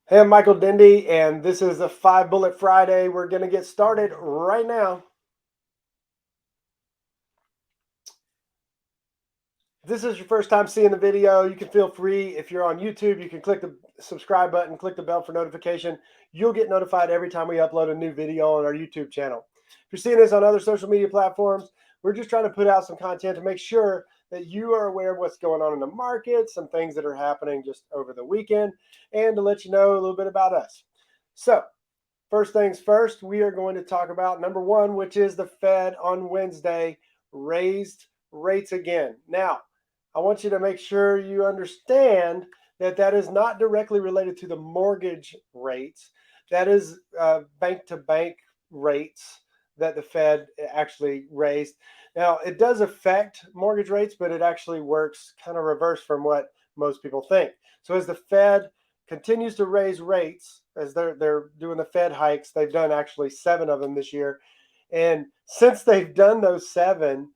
Hey, I'm Michael Dendy, and this is the 5 Bullet Friday. We're going to get started right now. If this is your first time seeing the video, you can feel free. If you're on YouTube, you can click the subscribe button, click the bell for notification. You'll get notified every time we upload a new video on our YouTube channel. If you're seeing this on other social media platforms, we're just trying to put out some content to make sure that you are aware of what's going on in the market, some things that are happening just over the weekend, and to let you know a little bit about us. So, first things first, we are going to talk about number one, which is the Fed on Wednesday raised rates again. Now, I want you to make sure you understand that that is not directly related to the mortgage rates. That is bank to bank rates that the Fed actually raised. Now, it does affect mortgage rates, but it actually works kind of reverse from what most people think. So, as the Fed continues to raise rates, as they're doing the Fed hikes, they've done actually 7 of them this year. And since they've done those 7,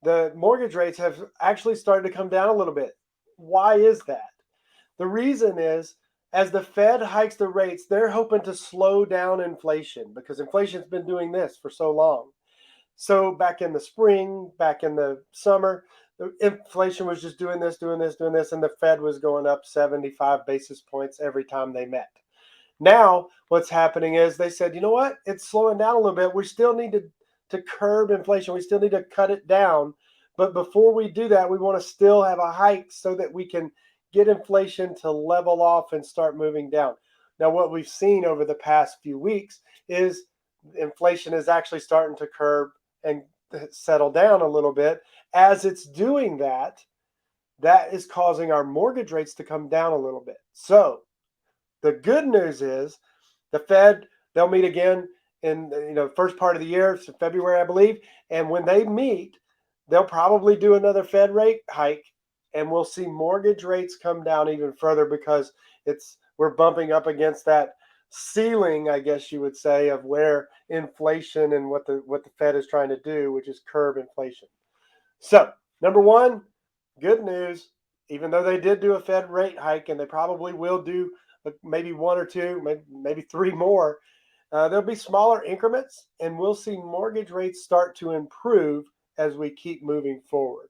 the mortgage rates have actually started to come down a little bit. Why is that? The reason is as the Fed hikes the rates, they're hoping to slow down inflation because inflation's been doing this for so long. So back in the spring, back in the summer, the inflation was just doing this, doing this, doing this, and the Fed was going up 75 basis points every time they met. Now, what's happening is they said, you know what? It's slowing down a little bit. We still need to curb inflation. We still need to cut it down. But before we do that, we want to still have a hike so that we can get inflation to level off and start moving down. Now, what we've seen over the past few weeks is inflation is actually starting to curb and settle down a little bit. As it's doing that, that is causing our mortgage rates to come down a little bit. So, the good news is the Fed, they'll meet again in first part of the year, so February, I believe. And when they meet, they'll probably do another Fed rate hike, and we'll see mortgage rates come down even further because we're bumping up against that ceiling, I guess you would say, of where inflation and what the Fed is trying to do, which is curb inflation. So, number one, good news. Even though they did do a Fed rate hike, and they probably will do maybe one or two, maybe three more, there'll be smaller increments, and we'll see mortgage rates start to improve as we keep moving forward.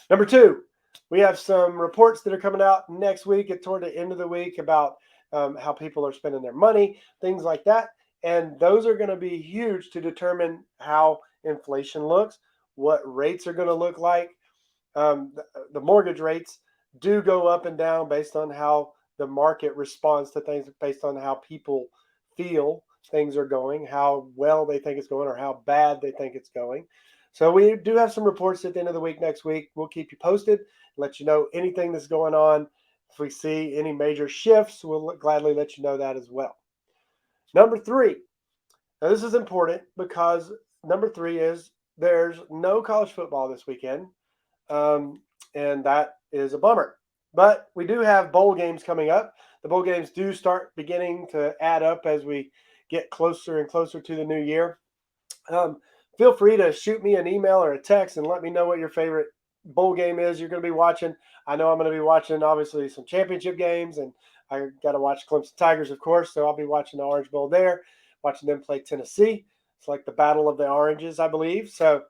Number two, we have some reports that are coming out next week and toward the end of the week about how people are spending their money, things like that. And those are going to be huge to determine how inflation looks, what rates are going to look like. The mortgage rates do go up and down based on how the market responds to things, based on how people feel things are going, how well they think it's going, or how bad they think it's going. So we do have some reports at the end of the week next week. We'll keep you posted, let you know anything that's going on. If we see any major shifts, we'll gladly let you know that as well. Number three. Now, this is important because number three is there's no college football this weekend. And that is a bummer. But we do have bowl games coming up. The bowl games do start beginning to add up as we get closer and closer to the new year. Feel free to shoot me an email or a text and let me know what your favorite bowl game is you're going to be watching. I know I'm going to be watching, obviously, some championship games, and I got to watch Clemson Tigers, of course, so I'll be watching the Orange Bowl there, watching them play Tennessee. It's like the Battle of the Oranges, I believe. So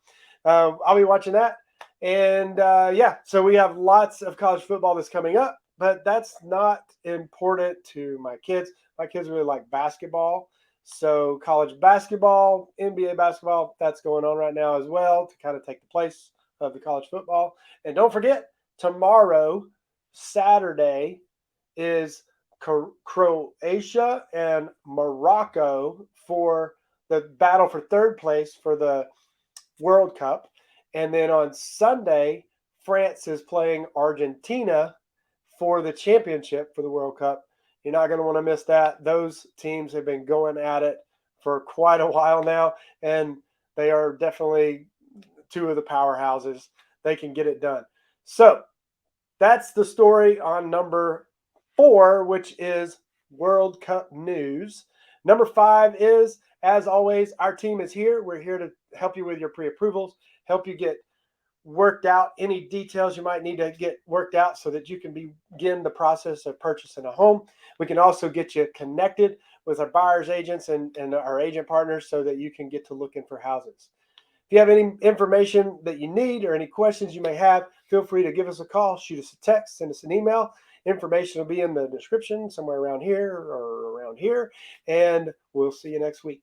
I'll be watching that. And yeah, so we have lots of college football that's coming up, but that's not important to my kids. My kids really like basketball. So college basketball, NBA basketball, that's going on right now as well to kind of take the place of the college football. And don't forget, tomorrow, Saturday, is Croatia and Morocco for the battle for third place for the World Cup. And then on Sunday, France is playing Argentina for the championship for the World Cup. You're not going to want to miss that. Those teams have been going at it for quite a while now, and they are definitely two of the powerhouses. They can get it done. So that's the story on number 4, which is World Cup news. Number 5 is, as always, our team is here. We're here to help you with your pre-approvals, help you get worked out any details you might need to get worked out so that you can begin the process of purchasing a home. We can also get you connected with our buyer's agents and our agent partners so that you can get to looking for houses. If you have any information that you need or any questions you may have, feel free to give us a call, shoot us a text, send us an email. Information will be in the description somewhere around here or around here, and we'll see you next week.